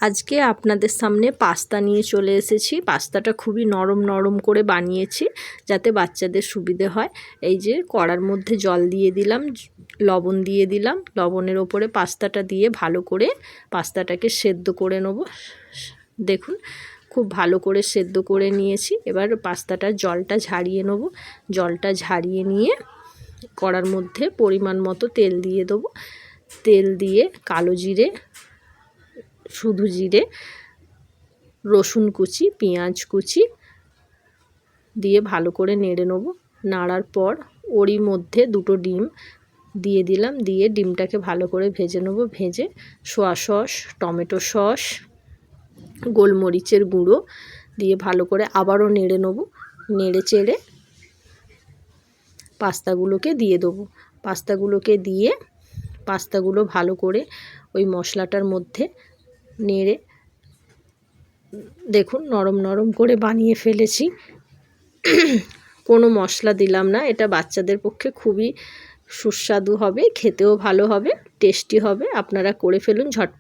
আজকে আপনাদের সামনে পাস্তা নিয়ে চলে এসেছি। পাস্তাটা খুবই নরম নরম করে বানিয়েছি যাতে বাচ্চাদের সুবিধে হয়। এই যে কড়ার মধ্যে জল দিয়ে দিলাম, লবণ দিয়ে দিলাম, লবণের ওপরে পাস্তাটা দিয়ে ভালো করে পাস্তাটাকে সেদ্ধ করে নেব। দেখুন খুব ভালো করে সেদ্ধ করে নিয়েছি। এবার পাস্তাটার জলটা ঝারিয়ে নেব। জলটা ঝারিয়ে নিয়ে কড়ার মধ্যে পরিমাণ মতো তেল দিয়ে দেবো। তেল দিয়ে কালো জিরে, শুধু জিরে, রসুন কুচি, পেঁয়াজ কুচি দিয়ে ভালো করে নেড়ে নেব। নাড়ার পর ওরই মধ্যে দুটো ডিম দিয়ে দিলাম, দিয়ে ডিমটাকে ভালো করে ভেজে নেব। ভেজে সোয়া সস, টমেটো সস, গোলমরিচের গুঁড়ো দিয়ে ভালো করে আবারও নেড়ে নেব। নেড়ে চেড়ে পাস্তাগুলোকে দিয়ে দেবো। পাস্তাগুলোকে দিয়ে পাস্তাগুলো ভালো করে ওই মশলাটার মধ্যে নেড়ে দেখুন নরম নরম করে বানিয়ে ফেলেছি। কোনো মশলা দিলাম না। এটা বাচ্চাদের পক্ষে খুবই সুস্বাদু হবে, খেতেও ভালো হবে, টেস্টি হবে। আপনারা করে ফেলুন ঝট।